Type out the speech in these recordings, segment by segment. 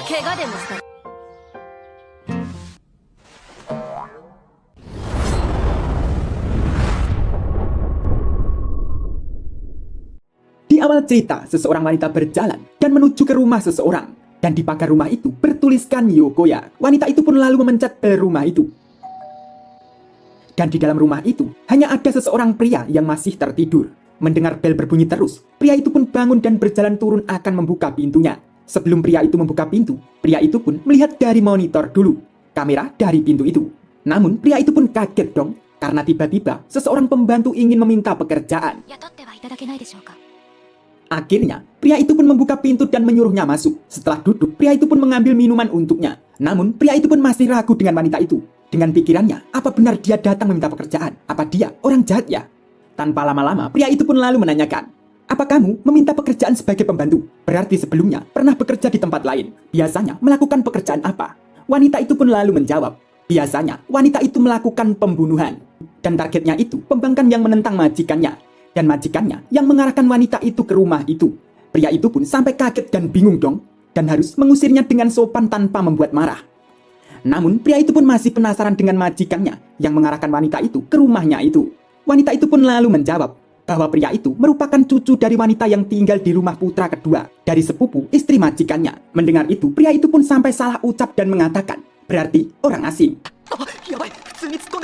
怪我でもした。Di awal cerita, seseorang wanita berjalan dan menuju ke rumah seseorang. Dan di pagar rumah itu bertuliskan Yokoya. Wanita itu pun lalu memencet bel rumah itu. Dan di dalam rumah itu, hanya ada seseorang pria yang masih tertidur. Mendengar bel berbunyi terus, pria itu pun bangun dan berjalan turun akan membuka pintunya. Sebelum pria itu membuka pintu, pria itu pun melihat dari monitor dulu kamera dari pintu itu. Namun pria itu pun kaget dong, karena tiba-tiba seseorang pembantu ingin meminta pekerjaan. Akhirnya, pria itu pun membuka pintu dan menyuruhnya masuk. Setelah duduk, pria itu pun mengambil minuman untuknya. Namun, pria itu pun masih ragu dengan wanita itu. Dengan pikirannya, apa benar dia datang meminta pekerjaan? Apa dia orang jahat ya? Tanpa lama-lama, pria itu pun lalu menanyakan, "Apa kamu meminta pekerjaan sebagai pembantu? Berarti sebelumnya pernah bekerja di tempat lain. Biasanya melakukan pekerjaan apa?" Wanita itu pun lalu menjawab, "Biasanya wanita itu melakukan pembunuhan. Dan targetnya itu pembangkang yang menentang majikannya. Dan majikannya yang mengarahkan wanita itu ke rumah itu." Pria itu pun sampai kaget dan bingung dong. Dan harus mengusirnya dengan sopan tanpa membuat marah. Namun pria itu pun masih penasaran dengan majikannya yang mengarahkan wanita itu ke rumahnya itu. Wanita itu pun lalu menjawab bahwa pria itu merupakan cucu dari wanita yang tinggal di rumah putra kedua dari sepupu istri majikannya. Mendengar itu, pria itu pun sampai salah ucap dan mengatakan, "Berarti orang asing."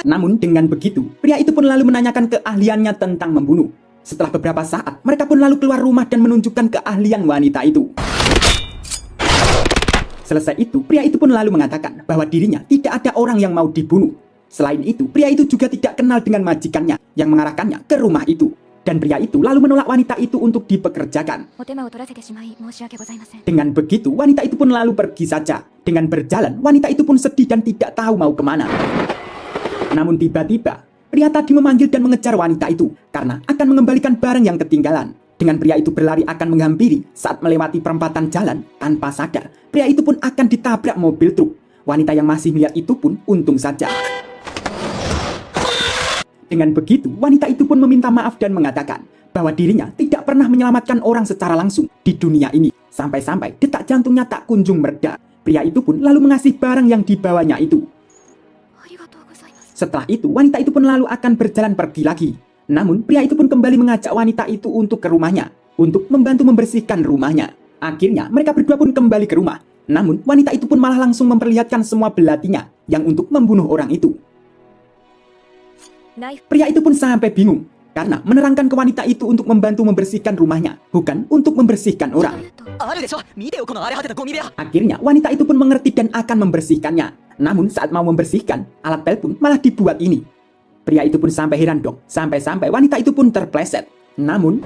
Namun dengan begitu, pria itu pun lalu menanyakan keahliannya tentang membunuh. Setelah beberapa saat, mereka pun lalu keluar rumah dan menunjukkan keahlian wanita itu. Selesai itu, pria itu pun lalu mengatakan bahwa dirinya tidak ada orang yang mau dibunuh. Selain itu, pria itu juga tidak kenal dengan majikannya yang mengarahkannya ke rumah itu. Dan pria itu lalu menolak wanita itu untuk dipekerjakan. Dengan begitu, wanita itu pun lalu pergi saja. Dengan berjalan, wanita itu pun sedih dan tidak tahu mau kemana. Namun tiba-tiba, pria tadi memanggil dan mengejar wanita itu karena akan mengembalikan barang yang ketinggalan. Dengan pria itu berlari akan menghampiri saat melewati perempatan jalan tanpa sadar, pria itu pun akan ditabrak mobil truk. Wanita yang masih melihat itu pun untung saja. Dengan begitu, wanita itu pun meminta maaf dan mengatakan bahwa dirinya tidak pernah menyelamatkan orang secara langsung di dunia ini. Sampai-sampai detak jantungnya tak kunjung mereda. Pria itu pun lalu mengasih barang yang dibawanya itu. Setelah itu, wanita itu pun lalu akan berjalan pergi lagi. Namun, pria itu pun kembali mengajak wanita itu untuk ke rumahnya, untuk membantu membersihkan rumahnya. Akhirnya, mereka berdua pun kembali ke rumah. Namun, wanita itu pun malah langsung memperlihatkan semua belatinya yang untuk membunuh orang itu. Pria itu pun sampai bingung, karena menerangkan ke wanita itu untuk membantu membersihkan rumahnya, bukan untuk membersihkan orang. Akhirnya, wanita itu pun mengerti dan akan membersihkannya. Namun, saat mau membersihkan, alat pel pun malah dibuat ini. Pria itu pun sampai heran dong, sampai-sampai wanita itu pun terpleset. Namun,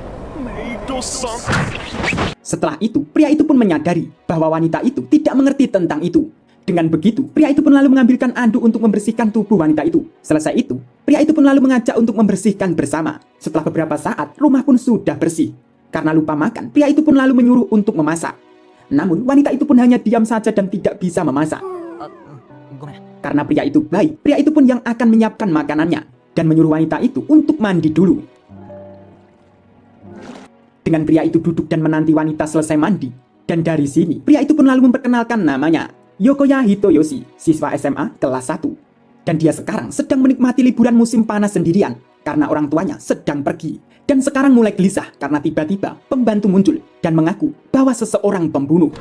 setelah itu, pria itu pun menyadari bahwa wanita itu tidak mengerti tentang itu. Dengan begitu, pria itu pun lalu mengambilkan anduk untuk membersihkan tubuh wanita itu. Selesai itu, pria itu pun lalu mengajak untuk membersihkan bersama. Setelah beberapa saat, rumah pun sudah bersih. Karena lupa makan, pria itu pun lalu menyuruh untuk memasak. Namun, wanita itu pun hanya diam saja dan tidak bisa memasak. Karena pria itu baik, pria itu pun yang akan menyiapkan makanannya dan menyuruh wanita itu untuk mandi dulu. Dengan pria itu duduk dan menanti wanita selesai mandi. Dan dari sini, pria itu pun lalu memperkenalkan namanya, Yokoya Hitoyoshi, siswa SMA kelas 1. Dan dia sekarang sedang menikmati liburan musim panas sendirian karena orang tuanya sedang pergi. Dan sekarang mulai gelisah karena tiba-tiba pembantu muncul dan mengaku bahwa seseorang pembunuh.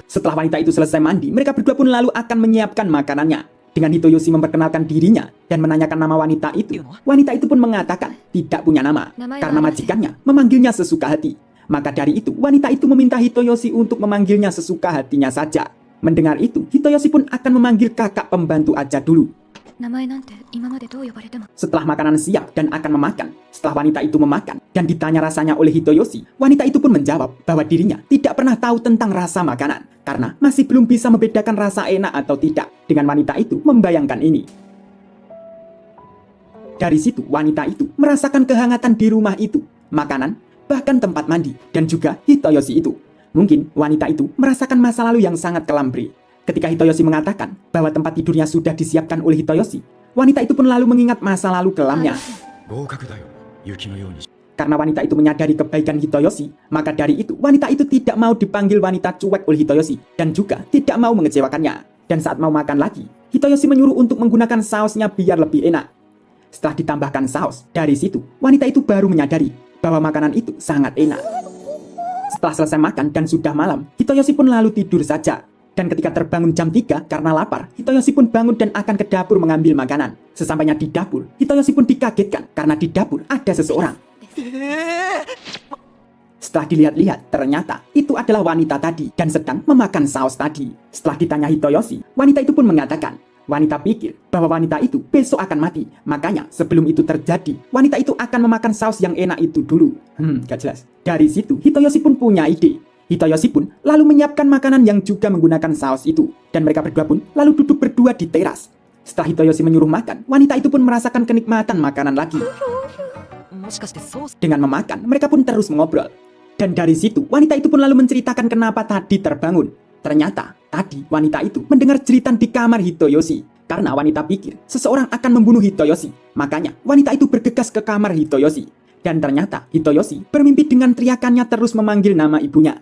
Setelah wanita itu selesai mandi, mereka berdua pun lalu akan menyiapkan makanannya. Dengan Hitoyoshi memperkenalkan dirinya dan menanyakan nama wanita itu, wanita itu pun mengatakan tidak punya nama karena majikannya memanggilnya sesuka hati. Maka dari itu, wanita itu meminta Hitoyoshi untuk memanggilnya sesuka hatinya saja. Mendengar itu, Hitoyoshi pun akan memanggil kakak pembantu aja dulu. Setelah makanan siap dan akan memakan, setelah wanita itu memakan dan ditanya rasanya oleh Hitoyoshi, wanita itu pun menjawab bahwa dirinya tidak pernah tahu tentang rasa makanan karena masih belum bisa membedakan rasa enak atau tidak. Dengan wanita itu membayangkan ini. Dari situ wanita itu merasakan kehangatan di rumah itu, makanan, bahkan tempat mandi, dan juga Hitoyoshi itu. Mungkin wanita itu merasakan masa lalu yang sangat kelam. Ketika Hitoyoshi mengatakan bahwa tempat tidurnya sudah disiapkan oleh Hitoyoshi, wanita itu pun lalu mengingat masa lalu kelamnya. Karena wanita itu menyadari kebaikan Hitoyoshi, maka dari itu wanita itu tidak mau dipanggil wanita cuek oleh Hitoyoshi dan juga tidak mau mengecewakannya. Dan saat mau makan lagi, Hitoyoshi menyuruh untuk menggunakan sausnya biar lebih enak. Setelah ditambahkan saus, dari situ wanita itu baru menyadari bahwa makanan itu sangat enak. Setelah selesai makan dan sudah malam, Hitoyoshi pun lalu tidur saja. Dan ketika terbangun jam 3 karena lapar, Hitoyoshi pun bangun dan akan ke dapur mengambil makanan. Sesampainya di dapur, Hitoyoshi pun dikagetkan karena di dapur ada seseorang. Setelah dilihat-lihat, ternyata itu adalah wanita tadi dan sedang memakan saus tadi. Setelah ditanya Hitoyoshi, wanita itu pun mengatakan, wanita pikir bahwa wanita itu besok akan mati. Makanya sebelum itu terjadi, wanita itu akan memakan saus yang enak itu dulu. Gak jelas. Dari situ, Hitoyoshi pun punya ide. Hitoyoshi pun lalu menyiapkan makanan yang juga menggunakan saus itu. Dan mereka berdua pun lalu duduk berdua di teras. Setelah Hitoyoshi menyuruh makan, wanita itu pun merasakan kenikmatan makanan lagi. Dengan memakan, mereka pun terus mengobrol. Dan dari situ, wanita itu pun lalu menceritakan kenapa tadi terbangun. Ternyata, tadi wanita itu mendengar jeritan di kamar Hitoyoshi. Karena wanita pikir seseorang akan membunuh Hitoyoshi. Makanya, wanita itu bergegas ke kamar Hitoyoshi. Dan ternyata, Hitoyoshi bermimpi dengan teriakannya terus memanggil nama ibunya.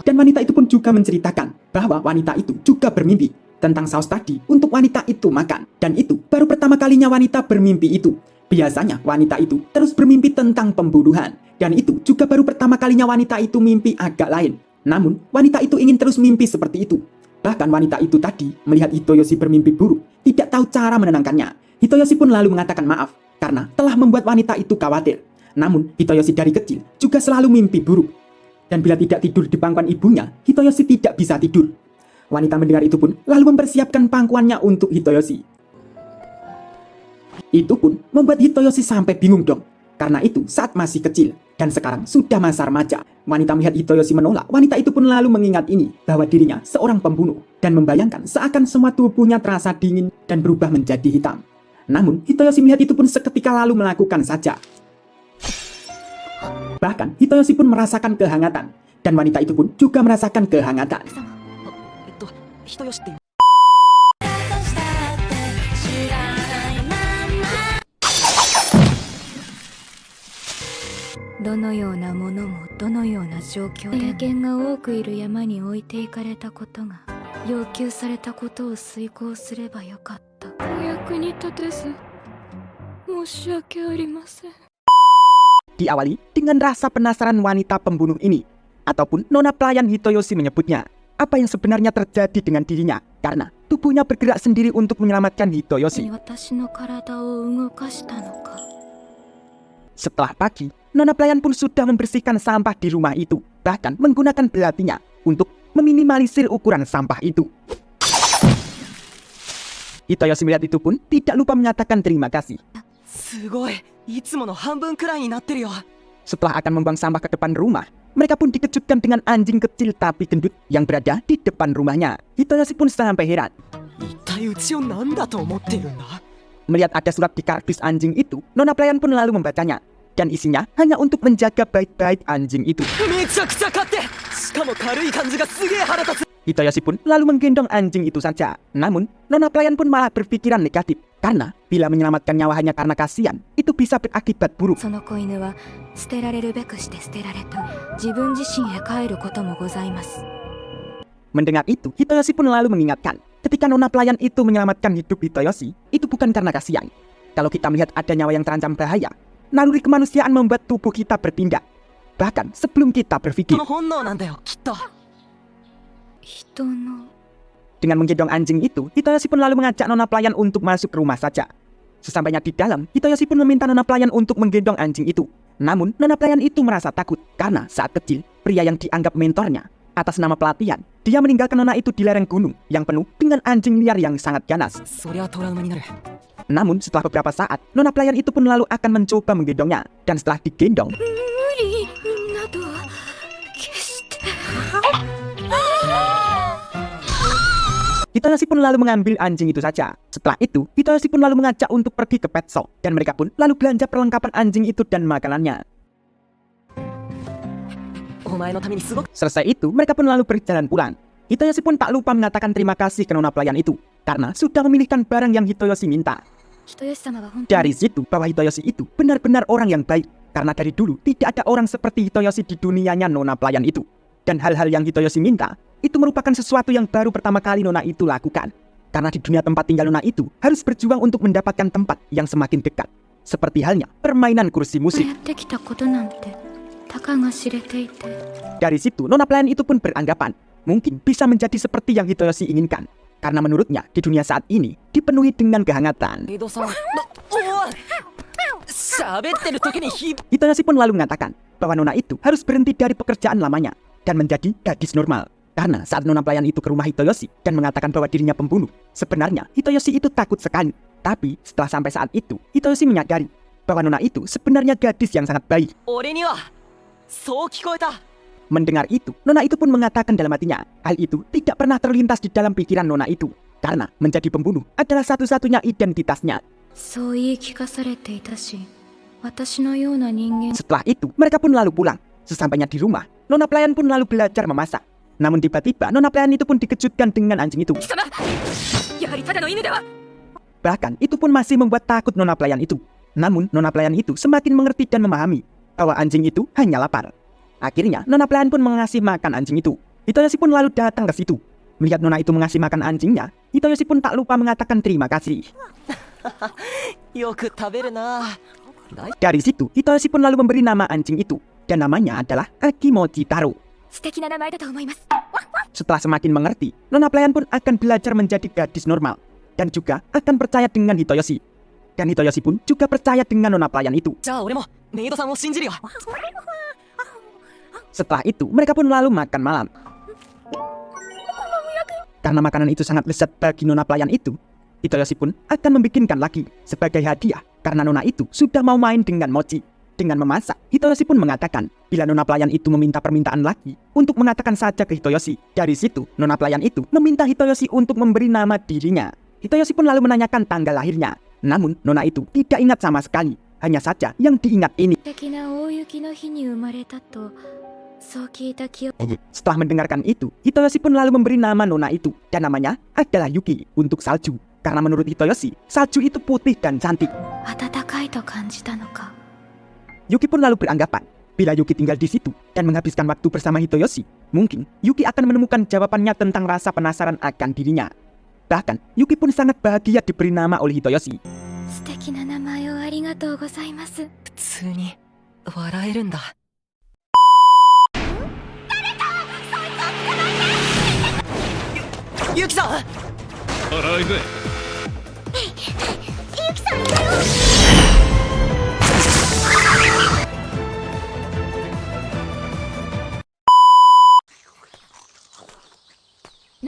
Dan wanita itu pun juga menceritakan bahwa wanita itu juga bermimpi tentang saus tadi untuk wanita itu makan. Dan itu baru pertama kalinya wanita bermimpi itu. Biasanya wanita itu terus bermimpi tentang pembunuhan. Dan itu juga baru pertama kalinya wanita itu mimpi agak lain. Namun, wanita itu ingin terus mimpi seperti itu. Bahkan wanita itu tadi melihat Hitoyoshi bermimpi buruk, tidak tahu cara menenangkannya. Hitoyoshi pun lalu mengatakan maaf, karena telah membuat wanita itu khawatir. Namun, Hitoyoshi dari kecil juga selalu mimpi buruk. Dan bila tidak tidur di pangkuan ibunya, Hitoyoshi tidak bisa tidur. Wanita mendengar itu pun lalu mempersiapkan pangkuannya untuk Hitoyoshi. Itu pun membuat Hitoyoshi sampai bingung dong. Karena itu saat masih kecil dan sekarang sudah masa remaja. Wanita melihat Hitoyoshi menolak, wanita itu pun lalu mengingat ini bahwa dirinya seorang pembunuh dan membayangkan seakan semua tubuhnya terasa dingin dan berubah menjadi hitam. Namun Hitoyoshi melihat itu pun seketika lalu melakukan saja. Bahkan Hitoyoshi pun merasakan kehangatan dan wanita itu pun juga merasakan kehangatan. どのようなものもどのような状況で霊剣が多くいる山に置いていかれたことが要求されたことを遂行すればよかった。お役に立てず申し訳ありません。 Diawali dengan rasa penasaran wanita pembunuh ini, ataupun nona pelayan Hitoyoshi menyebutnya, apa yang sebenarnya terjadi dengan dirinya karena tubuhnya bergerak sendiri untuk menyelamatkan Hitoyoshi. 私の体を動かしたのか。 Setelah pagi, nona pelayan pun sudah membersihkan sampah di rumah itu, bahkan menggunakan belatinya untuk meminimalisir ukuran sampah itu. Hitoyoshi melihat itu pun tidak lupa menyatakan terima kasih. Setelah akan membuang sampah ke depan rumah, mereka pun dikejutkan dengan anjing kecil tapi gendut yang berada di depan rumahnya. Hitoyoshi pun sampai heran. Melihat ada surat di kardus anjing itu, nona pelayan pun lalu membacanya. Dan isinya hanya untuk menjaga baik-baik anjing itu. Hitoyoshi pun lalu menggendong anjing itu saja. Namun, nona pelayan pun malah berpikiran negatif. Karena bila menyelamatkan nyawa hanya karena kasihan, itu bisa berakibat buruk. Mendengar itu, Hitoyoshi pun lalu mengingatkan, ketika nona pelayan itu menyelamatkan hidup Hitoyoshi, itu bukan karena kasihan. Kalau kita melihat ada nyawa yang terancam bahaya, naluri kemanusiaan membuat tubuh kita bertindak. Bahkan sebelum kita berpikir. Dengan menggendong anjing itu, Hitoyoshi pun lalu mengajak nona pelayan untuk masuk rumah saja. Sesampainya di dalam, Hitoyoshi pun meminta nona pelayan untuk menggendong anjing itu. Namun, nona pelayan itu merasa takut karena saat kecil, pria yang dianggap mentornya atas nama pelatihan, dia meninggalkan nona itu di lereng gunung yang penuh dengan anjing liar yang sangat ganas. Namun, setelah beberapa saat, nona pelayan itu pun lalu akan mencoba menggendongnya. Dan setelah digendong, Hitoyoshi pun lalu mengambil anjing itu saja. Setelah itu, Hitoyoshi pun lalu mengajak untuk pergi ke pet shop. Dan mereka pun lalu belanja perlengkapan anjing itu dan makanannya. Selesai itu, mereka pun lalu berjalan pulang. Hitoyoshi pun tak lupa mengatakan terima kasih ke nona pelayan itu, karena sudah memilihkan barang yang Hitoyoshi minta. Hitoyoshi-sama wa hontou Dari situ bahwa Hitoyoshi itu benar-benar orang yang baik. Karena dari dulu tidak ada orang seperti Hitoyoshi di dunianya nona pelayan itu. Dan hal-hal yang Hitoyoshi minta, itu merupakan sesuatu yang baru pertama kali nona itu lakukan. Karena di dunia tempat tinggal nona itu harus berjuang untuk mendapatkan tempat yang semakin dekat. Seperti halnya permainan kursi musik. やってきたことなんてたかが知れていて Dari situ, nona pelayan itu pun beranggapan mungkin bisa menjadi seperti yang Hitoyoshi inginkan. Karena menurutnya di dunia saat ini dipenuhi dengan kehangatan. メイドさんおい喋ってる時にHitoyoshi pun lalu mengatakan bahwa nona itu harus berhenti dari pekerjaan lamanya dan menjadi gadis normal. Karena saat nona pelayan itu ke rumah Hitoyoshi dan mengatakan bahwa dirinya pembunuh, sebenarnya Hitoyoshi itu takut sekali. Tapi setelah sampai saat itu, Hitoyoshi menyadari bahwa nona itu sebenarnya gadis yang sangat baik. 俺にはそう聞こえた Mendengar itu, nona itu pun mengatakan dalam hatinya, hal itu tidak pernah terlintas di dalam pikiran nona itu. Karena menjadi pembunuh adalah satu-satunya identitasnya. そう言い聞かされていたし私のような人間 Setelah itu, mereka pun lalu pulang. Sesampainya di rumah, nona pelayan pun lalu belajar memasak. Namun tiba-tiba, nona pelayan itu pun dikejutkan dengan anjing itu. やはりただの犬では Bahkan, itu pun masih membuat takut nona pelayan itu. Namun, nona pelayan itu semakin mengerti dan memahami bahwa anjing itu hanya lapar. Akhirnya, nona pelayan pun mengasih makan anjing itu. Hitoyoshi pun lalu datang ke situ. Melihat nona itu mengasih makan anjingnya, Hitoyoshi pun tak lupa mengatakan terima kasih. よく食べるな Dari situ, Hitoyoshi pun lalu memberi nama anjing itu. Dan namanya adalah Akimochi Taro. 素敵な名前だと思います Setelah semakin mengerti, nona pelayan pun akan belajar menjadi gadis normal. Dan juga akan percaya dengan Hitoyoshi. Dan Hitoyoshi pun juga percaya dengan nona pelayan itu. じゃあ俺もメイドさんを信じるよ Setelah itu, mereka pun lalu makan malam. Karena makanan itu sangat lezat bagi nona pelayan itu, Hitoyoshi pun akan membikinkan lagi sebagai hadiah karena nona itu sudah mau main dengan mochi. Dengan memasak, Hitoyoshi pun mengatakan bila nona pelayan itu meminta permintaan lagi untuk mengatakan saja ke Hitoyoshi. Dari situ, nona pelayan itu meminta Hitoyoshi untuk memberi nama dirinya. Hitoyoshi pun lalu menanyakan tanggal lahirnya. Namun, nona itu tidak ingat sama sekali. Hanya saja yang diingat ini. 素敵な大雪の日に生まれたとそう聞いた記憶 Setelah mendengarkan itu, Hitoyoshi pun lalu memberi nama nona itu. Dan namanya adalah Yuki untuk salju. Karena menurut Hitoyoshi, salju itu putih dan cantik. 暖かいと感じたのか Yuki pun lalu beranggapan, bila Yuki tinggal di situ dan menghabiskan waktu bersama Hitoyoshi, mungkin Yuki akan menemukan jawabannya tentang rasa penasaran akan dirinya. Bahkan, Yuki pun sangat bahagia diberi nama oleh Hitoyoshi. 素敵な名前をありがとうございます 普通に笑えるんだゆきさん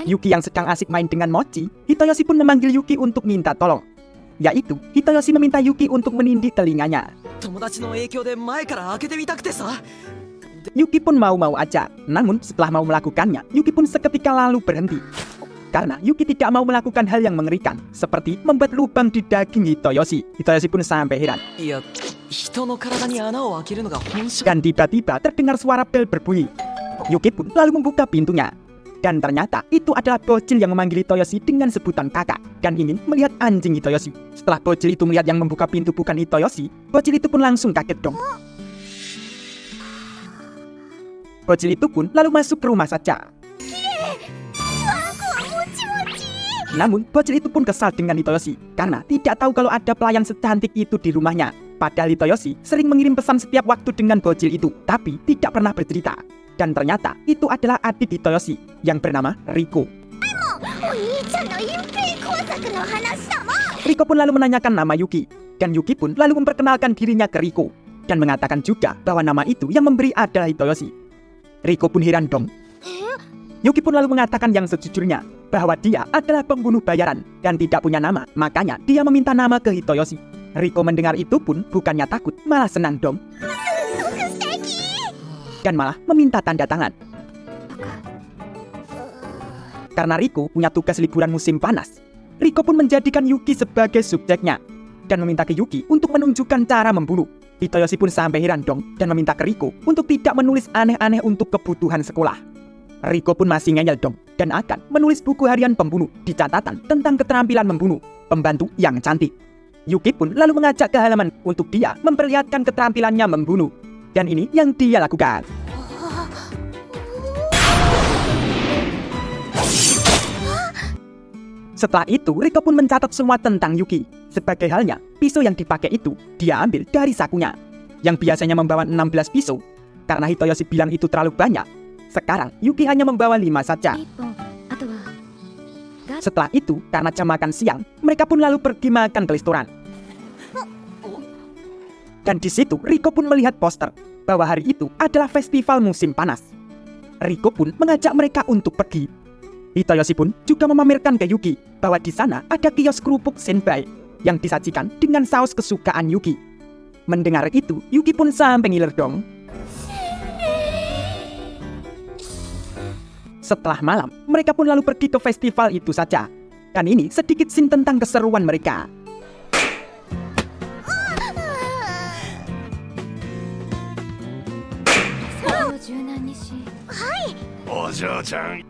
Yuki yang sedang asik main dengan mochi, Hitoyoshi pun memanggil Yuki untuk minta tolong. Yaitu, Hitoyoshi meminta Yuki untuk menindih telinganya. 友達の影響で前から開けてみたくてさ Yuki pun mau-mau aja. Namun setelah mau melakukannya, Yuki pun seketika lalu berhenti. Karena Yuki tidak mau melakukan hal yang mengerikan, seperti membuat lubang di daging Hitoyoshi. Hitoyoshi pun sampai heran. いや人の体に穴を開けるのが本性 Dan tiba-tiba terdengar suara bel berbunyi. Yuki pun lalu membuka pintunya. Dan ternyata itu adalah bocil yang memanggil Hitoyoshi dengan sebutan kakak dan ingin melihat anjing Hitoyoshi. Setelah bocil itu melihat yang membuka pintu bukan Hitoyoshi, bocil itu pun langsung kaget dong. Bocil itu pun lalu masuk ke rumah saja. Namun, bocil itu pun kesal dengan Hitoyoshi karena tidak tahu kalau ada pelayan secantik itu di rumahnya. Padahal Hitoyoshi sering mengirim pesan setiap waktu dengan bocil itu, tapi tidak pernah bercerita. Dan ternyata itu adalah adik Hitoyoshi yang bernama Riko. Riko pun lalu menanyakan nama Yuki. Dan Yuki pun lalu memperkenalkan dirinya ke Riko. Dan mengatakan juga bahwa nama itu yang memberi adalah Hitoyoshi. Riko pun heran dong. Yuki pun lalu mengatakan yang sejujurnya, bahwa dia adalah pembunuh bayaran dan tidak punya nama. Makanya dia meminta nama ke Hitoyoshi. Riko mendengar itu pun bukannya takut, malah senang dong. Dan malah meminta tanda tangan. Karena Riko punya tugas liburan musim panas, Riko pun menjadikan Yuki sebagai subjeknya dan meminta ke Yuki untuk menunjukkan cara membunuh. Hitoyoshi pun sampai heran dong dan meminta ke Riko untuk tidak menulis aneh-aneh untuk kebutuhan sekolah. Riko pun masih ngeyel dong dan akan menulis buku harian pembunuh di catatan tentang keterampilan membunuh pembantu yang cantik. Yuki pun lalu mengajak ke halaman untuk dia memperlihatkan keterampilannya membunuh. Dan ini yang dia lakukan. Setelah itu, Riko pun mencatat semua tentang Yuki. Sebagai halnya, pisau yang dipakai itu dia ambil dari sakunya. Yang biasanya membawa 16 pisau. Karena Hitoyoshi bilang itu terlalu banyak. Sekarang, Yuki hanya membawa 5 saja. Setelah itu, karena jam makan siang, mereka pun lalu pergi makan ke restoran. Dan di situ, Riko pun melihat poster bahwa hari itu adalah festival musim panas. Riko pun mengajak mereka untuk pergi. Hitoyoshi pun juga memamerkan ke Yuki bahwa di sana ada kios kerupuk senpai yang disajikan dengan saus kesukaan Yuki. Mendengar itu, Yuki pun sampai ngiler dong. Setelah malam, mereka pun lalu pergi ke festival itu saja. Dan ini sedikit scene tentang keseruan mereka.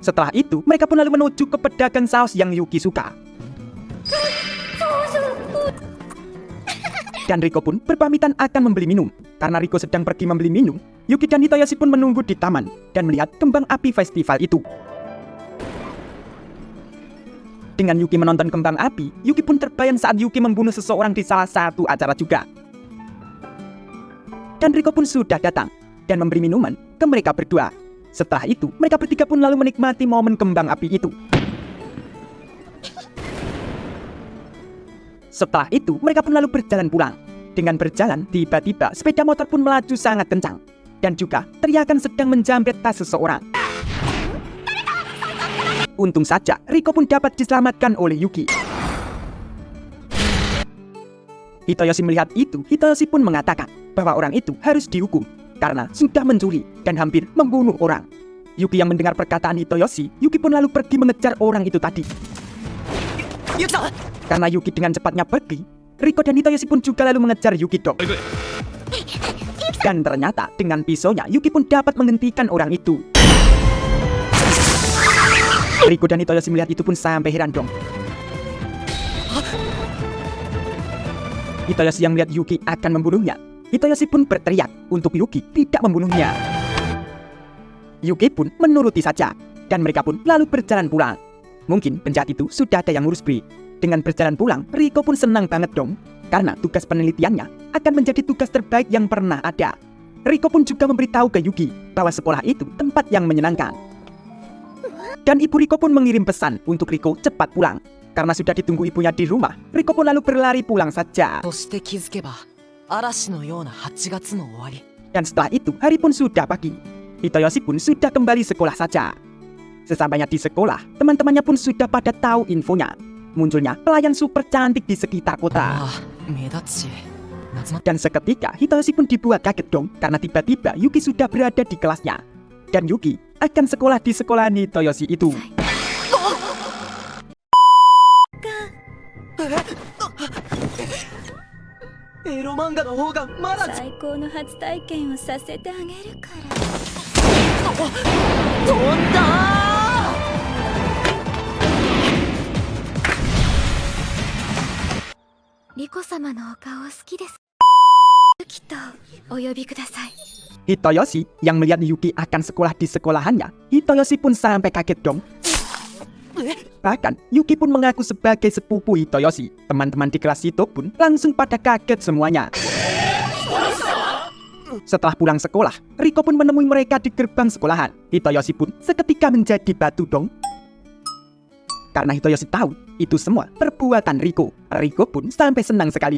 Setelah itu, mereka pun lalu menuju ke pedagang saus yang Yuki suka. Dan Riko pun berpamitan akan membeli minum. Karena Riko sedang pergi membeli minum, Yuki dan Hitoyoshi pun menunggu di taman dan melihat kembang api festival itu. Dengan Yuki menonton kembang api, Yuki pun terbayang saat Yuki membunuh seseorang di salah satu acara juga. Dan Riko pun sudah datang dan memberi minuman ke mereka berdua. Setelah itu, mereka bertiga pun lalu menikmati momen kembang api itu. Setelah itu, mereka pun lalu berjalan pulang. Dengan berjalan, tiba-tiba sepeda motor pun melaju sangat kencang. Dan juga teriakan sedang menjamret tas seseorang. Untung saja, Riko pun dapat diselamatkan oleh Yuki. Hitoyoshi melihat itu, Hitoyoshi pun mengatakan bahwa orang itu harus dihukum karena sudah mencuri dan hampir membunuh orang. Yuki yang mendengar perkataan Hitoyoshi, Yuki pun lalu pergi mengejar orang itu tadi. Karena Yuki dengan cepatnya pergi, Riko dan Hitoyoshi pun juga lalu mengejar Yuki dong. Dan ternyata dengan pisaunya, Yuki pun dapat menghentikan orang itu. Riko dan Hitoyoshi melihat itu pun sampai heran dong. Hitoyoshi yang melihat Yuki akan membunuhnya, Hitoyoshi pun berteriak untuk Yuki tidak membunuhnya. Yuki pun menuruti saja, dan mereka pun lalu berjalan pulang. Mungkin penjahat itu sudah ada yang ngurus Bri. Dengan berjalan pulang, Riko pun senang banget dong, karena tugas penelitiannya akan menjadi tugas terbaik yang pernah ada. Riko pun juga memberitahu ke Yuki bahwa sekolah itu tempat yang menyenangkan. Dan ibu Riko pun mengirim pesan untuk Riko cepat pulang. Karena sudah ditunggu ibunya di rumah, Riko pun lalu berlari pulang saja. Dan setelah itu, hari pun sudah pagi. Hitoyoshi pun sudah kembali sekolah saja. Sesampainya di sekolah, teman-temannya pun sudah pada tahu infonya. Munculnya pelayan super cantik di sekitar kota. Dan seketika, Hitoyoshi pun dibuat kaget dong, karena tiba-tiba Yuki sudah berada di kelasnya. Dan Yuki akan sekolah di sekolahan Hitoyoshi itu. Hitoyoshi yang melihat Yuki akan sekolah di sekolahannya, Hitoyoshi pun sampai kaget dong. Bahkan Yuki pun mengaku sebagai sepupu Hitoyoshi. Teman-teman di kelas itu pun langsung pada kaget semuanya. Setelah pulang sekolah, Riko pun menemui mereka di gerbang sekolahan. Hitoyoshi pun seketika menjadi batu dong. Karena Hitoyoshi tahu itu semua perbuatan Riko. Riko pun sampai senang sekali.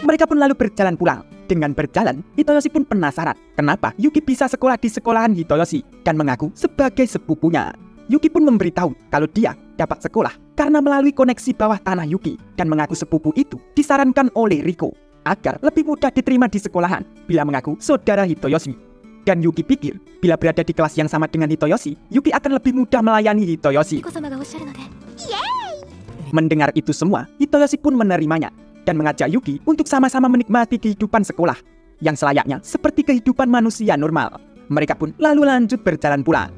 Mereka pun lalu berjalan pulang. Dengan berjalan, Hitoyoshi pun penasaran kenapa Yuki bisa sekolah di sekolahan Hitoyoshi dan mengaku sebagai sepupunya. Yuki pun memberitahu kalau dia dapat sekolah karena melalui koneksi bawah tanah Yuki dan mengaku sepupu itu disarankan oleh Riko agar lebih mudah diterima di sekolahan bila mengaku saudara Hitoyoshi. Dan Yuki pikir bila berada di kelas yang sama dengan Hitoyoshi, Yuki akan lebih mudah melayani Hitoyoshi. Mendengar itu semua, Hitoyoshi pun menerimanya dan mengajak Yuki untuk sama-sama menikmati kehidupan sekolah yang selayaknya seperti kehidupan manusia normal. Mereka pun lalu lanjut berjalan pulang.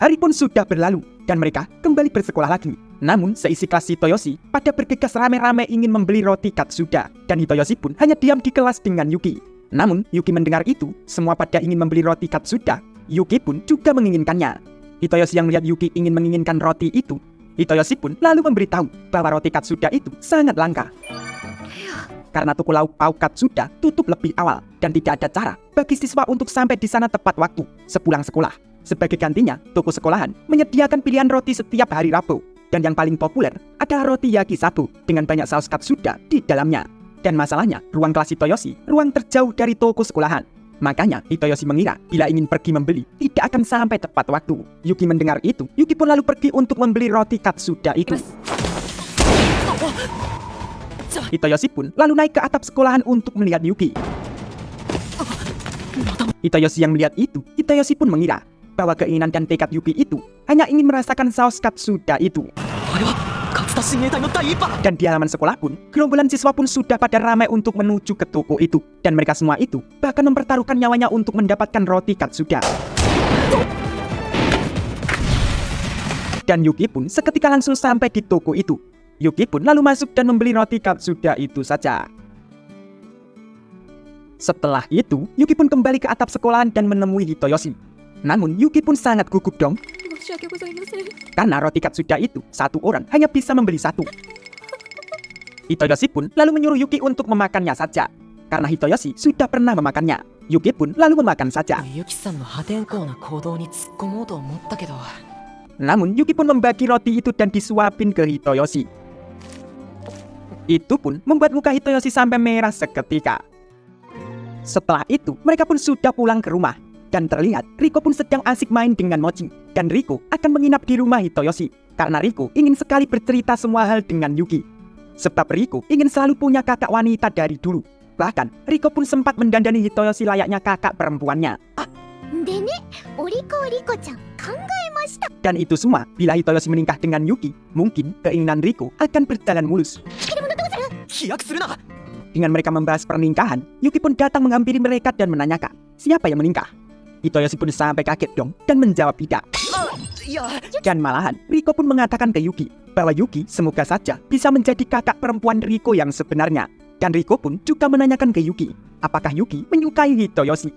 Hari pun sudah berlalu dan mereka kembali bersekolah lagi. Namun seisi kelas Hitoyoshi pada bergegas rame-rame ingin membeli roti Katsuda, dan Hitoyoshi pun hanya diam di kelas dengan Yuki. Namun Yuki mendengar itu, semua pada ingin membeli roti Katsuda. Yuki pun juga menginginkannya. Hitoyoshi yang melihat Yuki ingin menginginkan roti itu, Hitoyoshi pun lalu memberitahu bahwa roti Katsuda itu sangat langka. Karena toko lauk pauk Katsuda tutup lebih awal dan tidak ada cara bagi siswa untuk sampai di sana tepat waktu sepulang sekolah. Sebagai gantinya, toko sekolahan menyediakan pilihan roti setiap hari Rabu. Dan yang paling populer adalah roti yakisabu dengan banyak saus Katsuda di dalamnya. Dan masalahnya, ruang kelas Hitoyoshi ruang terjauh dari toko sekolahan. Makanya Hitoyoshi mengira bila ingin pergi membeli tidak akan sampai tepat waktu. Yuki mendengar itu, Yuki pun lalu pergi untuk membeli roti Katsuda itu. Hitoyoshi pun lalu naik ke atap sekolahan untuk melihat Yuki. Hitoyoshi yang melihat itu, Hitoyoshi pun mengira bahwa keinginan dan tekad Yuki itu hanya ingin merasakan saus Katsuda itu. Dan di halaman sekolah pun, gerombolan siswa pun sudah pada ramai untuk menuju ke toko itu. Dan mereka semua itu bahkan mempertaruhkan nyawanya untuk mendapatkan roti Katsuda. Dan Yuki pun seketika langsung sampai di toko itu. Yuki pun lalu masuk dan membeli roti Katsuda itu saja. Setelah itu, Yuki pun kembali ke atap sekolahan dan menemui Hitoyoshi. Namun Yuki pun sangat gugup dong. Karena roti Katsuda itu satu orang hanya bisa membeli satu. Hitoyoshi pun lalu menyuruh Yuki untuk memakannya saja. Karena Hitoyoshi sudah pernah memakannya. Yuki pun lalu memakan saja. Namun Yuki pun membagi roti itu dan disuapin ke Hitoyoshi. Itu pun membuat muka Hitoyoshi sampai merah seketika. Setelah itu mereka pun sudah pulang ke rumah. Dan terlihat Riko pun sedang asik main dengan Mochi. Dan Riko akan menginap di rumah Hitoyoshi. Karena Riko ingin sekali bercerita semua hal dengan Yuki. Sebab Riko ingin selalu punya kakak wanita dari dulu. Bahkan Riko pun sempat mendandani Hitoyoshi layaknya kakak perempuannya. Dan itu semua bila Hitoyoshi menikah dengan Yuki, mungkin keinginan Riko akan berjalan mulus. Dengan mereka membahas pernikahan, Yuki pun datang menghampiri mereka dan menanyakan siapa yang menikah. Hitoyoshi pun sampai kaget dong dan menjawab tidak. Dan malahan Riko pun mengatakan ke Yuki bahwa Yuki semoga saja bisa menjadi kakak perempuan Riko yang sebenarnya. Dan Riko pun juga menanyakan ke Yuki apakah Yuki menyukai Hitoyoshi.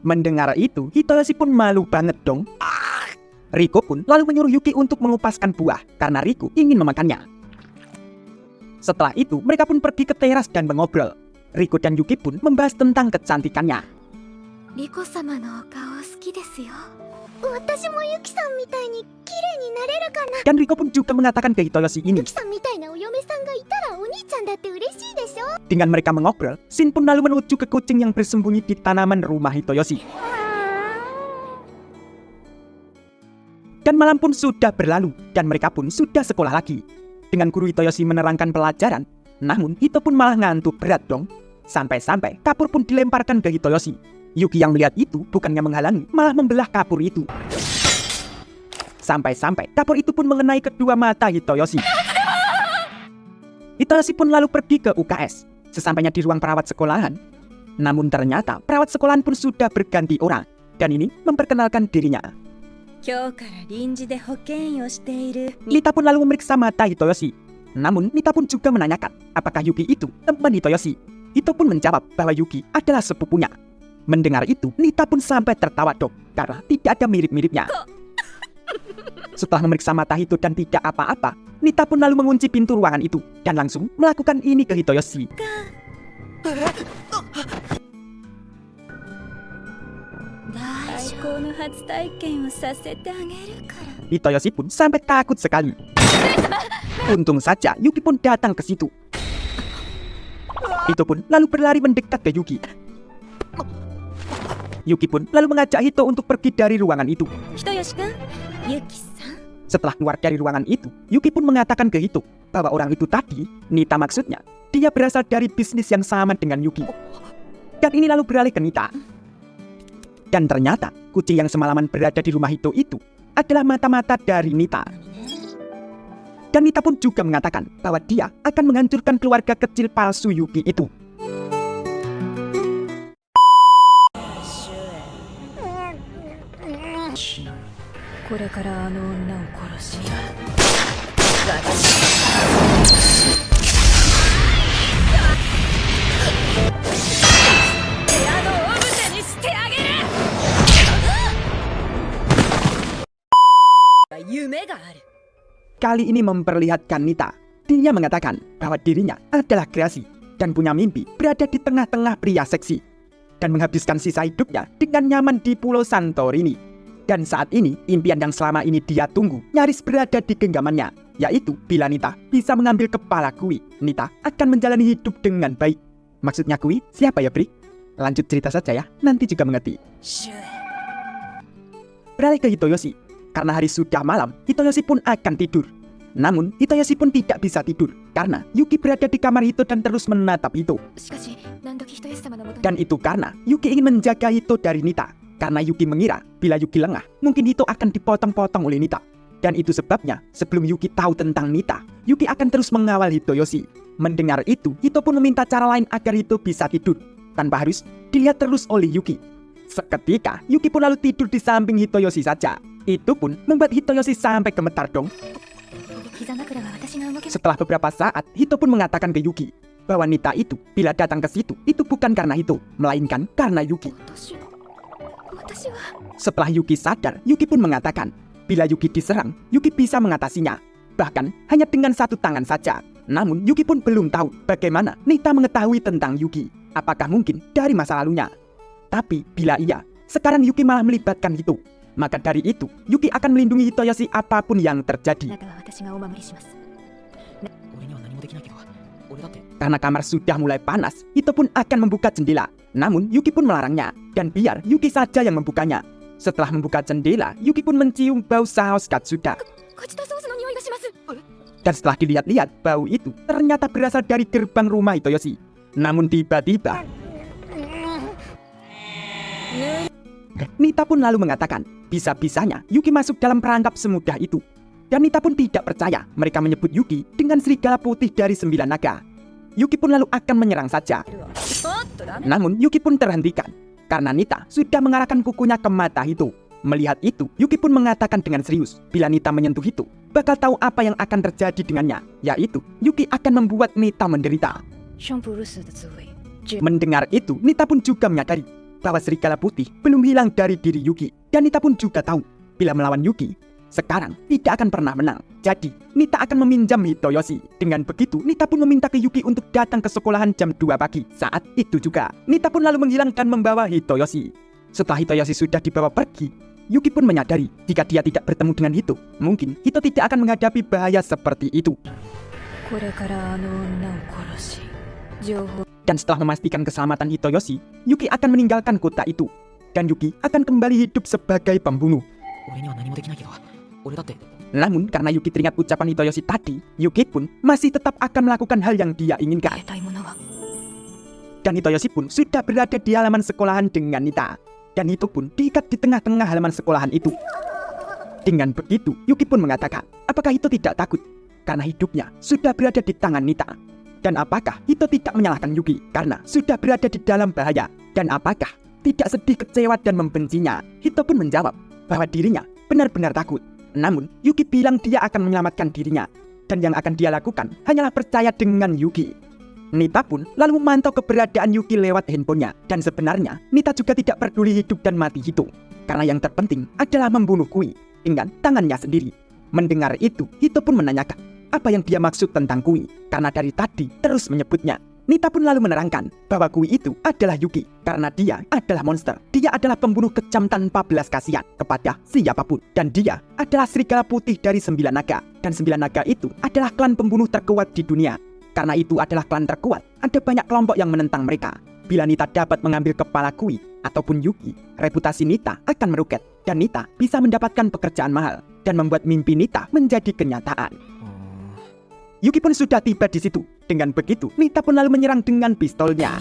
Mendengar itu, Hitoyoshi pun malu banget dong. Riko pun lalu menyuruh Yuki untuk mengupaskan buah karena Riko ingin memakannya. Setelah itu mereka pun pergi ke teras dan mengobrol. Riko dan Yuki pun membahas tentang kecantikannya. Riko-sama no okao suki desu yo. Dan Riko pun juga mengatakan ke Hitoyoshi ini. Dengan mereka mengobrol, Shin pun lalu menuju ke kucing yang bersembunyi di tanaman rumah Hitoyoshi. Dan malam pun sudah berlalu dan mereka pun sudah sekolah lagi. Dengan guru Hitoyoshi menerangkan pelajaran, namun Hito pun malah ngantuk berat dong. Sampai-sampai kapur pun dilemparkan ke Hitoyoshi. Yuki yang melihat itu bukannya menghalangi, malah membelah kapur itu. Sampai-sampai kapur itu pun mengenai kedua mata Hitoyoshi. Hitoyoshi pun lalu pergi ke UKS. Sesampainya di ruang perawat sekolahan. Namun ternyata perawat sekolahan pun sudah berganti orang. Dan ini memperkenalkan dirinya. Nita pun lalu memeriksa mata Hitoyoshi. Namun Nita pun juga menanyakan apakah Yuki itu teman Hitoyoshi. Hito pun menjawab bahwa Yuki adalah sepupunya. Mendengar itu, Nita pun sampai tertawa dong, karena tidak ada mirip-miripnya. Setelah memeriksa mata Hito dan tidak apa-apa, Nita pun lalu mengunci pintu ruangan itu dan langsung melakukan ini ke Hitoyoshi. Hitoyoshi pun sampai takut sekali. Untung saja Yuki pun datang ke situ. Hito pun lalu berlari mendekat ke Yuki. Yuki pun lalu mengajak Hito untuk pergi dari ruangan itu. Setelah keluar dari ruangan itu, Yuki pun mengatakan ke Hito bahwa orang itu tadi, Nita maksudnya, dia berasal dari bisnis yang sama dengan Yuki. Dan ini lalu beralih ke Nita. Dan ternyata kucing yang semalaman berada di rumah Hito itu adalah mata-mata dari Nita. Dan Nita pun juga mengatakan bahwa dia akan menghancurkan keluarga kecil palsu Yuki itu. これからあの女を殺し、部屋のオブジェにしてあげる。夢がある。 Kali ini memperlihatkan Nita. Dia mengatakan bahwa dirinya adalah kreasi dan punya mimpi berada di tengah-tengah pria seksi dan menghabiskan sisa hidupnya dengan nyaman di Pulau Santorini. Dan saat ini, impian yang selama ini dia tunggu nyaris berada di genggamannya, yaitu bila Nita bisa mengambil kepala Kui, Nita akan menjalani hidup dengan baik. Maksudnya Kui, siapa ya, Bri? Lanjut cerita saja ya, nanti juga mengerti. Beralih ke Hitoyoshi. Karena hari sudah malam, Hitoyoshi pun akan tidur. Namun, Hitoyoshi pun tidak bisa tidur karena Yuki berada di kamar Hito dan terus menatap Hito. Dan itu karena Yuki ingin menjaga Hito dari Nita. Karena Yuki mengira bila Yuki lengah, mungkin Hito akan dipotong-potong oleh Nita. Dan itu sebabnya sebelum Yuki tahu tentang Nita, Yuki akan terus mengawal Hitoyoshi. Mendengar itu, Hito pun meminta cara lain agar Hito bisa tidur tanpa harus dilihat terus oleh Yuki. Seketika, Yuki pun lalu tidur di samping Hitoyoshi saja. Itu pun membuat Hitoyoshi sampai gemetar dong. Setelah beberapa saat, Hito pun mengatakan ke Yuki bahwa Nita itu bila datang ke situ, itu bukan karena Hito, melainkan karena Yuki. Setelah Yuki sadar, Yuki pun mengatakan bila Yuki diserang, Yuki bisa mengatasinya, bahkan hanya dengan satu tangan saja. Namun Yuki pun belum tahu bagaimana Nita mengetahui tentang Yuki. Apakah mungkin dari masa lalunya? Tapi bila iya, sekarang Yuki malah melibatkan Hito. Maka dari itu, Yuki akan melindungi Hitoyoshi apapun yang terjadi. Karena kamar sudah mulai panas, Hito pun akan membuka jendela. Namun Yuki pun melarangnya, dan biar Yuki saja yang membukanya. Setelah membuka jendela, Yuki pun mencium bau saus katsuda. Dan setelah dilihat-lihat, bau itu ternyata berasal dari gerbang rumah Hitoyoshi. Namun tiba-tiba Nita pun lalu mengatakan, bisa-bisanya Yuki masuk dalam perangkap semudah itu. Dan Nita pun tidak percaya mereka menyebut Yuki dengan serigala putih dari 9 naga. Yuki pun lalu akan menyerang saja. Namun Yuki pun terhentikan, karena Nita sudah mengarahkan kukunya ke mata Hito. Melihat itu, Yuki pun mengatakan dengan serius, bila Nita menyentuh Hito, bakal tahu apa yang akan terjadi dengannya, yaitu Yuki akan membuat Nita menderita. Mendengar itu, Nita pun juga menyadari bahwa serigala putih belum hilang dari diri Yuki. Dan Nita pun juga tahu bila melawan Yuki, sekarang tidak akan pernah menang. Jadi Nita akan meminjam Hitoyoshi. Dengan begitu Nita pun meminta ke Yuki untuk datang ke sekolahan jam 2 pagi. Saat itu juga Nita pun lalu menghilang dan membawa Hitoyoshi. Setelah Hitoyoshi sudah dibawa pergi, Yuki pun menyadari jika dia tidak bertemu dengan Hito, mungkin Hito tidak akan menghadapi bahaya seperti itu. Dan setelah memastikan keselamatan Hitoyoshi, Yuki akan meninggalkan kota itu. Dan Yuki akan kembali hidup sebagai pembunuh. Namun karena Yuki teringat ucapan Hitoyoshi tadi, Yuki pun masih tetap akan melakukan hal yang dia inginkan. Dan Hitoyoshi pun sudah berada di halaman sekolahan dengan Nita. Dan Hito pun diikat di tengah-tengah halaman sekolahan itu. Dengan begitu, Yuki pun mengatakan, apakah Hito tidak takut? Karena hidupnya sudah berada di tangan Nita. Dan apakah Hito tidak menyalahkan Yuki karena sudah berada di dalam bahaya? Dan apakah tidak sedih, kecewa, dan membencinya? Hito pun menjawab bahwa dirinya benar-benar takut. Namun Yuki bilang dia akan menyelamatkan dirinya. Dan yang akan dia lakukan hanyalah percaya dengan Yuki. Nita pun lalu memantau keberadaan Yuki lewat handphonenya. Dan sebenarnya Nita juga tidak peduli hidup dan mati Hito, karena yang terpenting adalah membunuh Kui dengan tangannya sendiri. Mendengar itu, Hito pun menanyakan apa yang dia maksud tentang Kui, karena dari tadi terus menyebutnya. Nita pun lalu menerangkan bahwa Kui itu adalah Yuki, karena dia adalah monster. Dia adalah pembunuh kejam tanpa belas kasihan kepada siapapun. Dan dia adalah serigala putih dari 9 naga. Dan 9 naga itu adalah klan pembunuh terkuat di dunia. Karena itu adalah klan terkuat, ada banyak kelompok yang menentang mereka. Bila Nita dapat mengambil kepala Kui ataupun Yuki, reputasi Nita akan meroket. Dan Nita bisa mendapatkan pekerjaan mahal dan membuat mimpi Nita menjadi kenyataan. Yuki pun sudah tiba di situ. Dengan begitu, Nita pun lalu menyerang dengan pistolnya.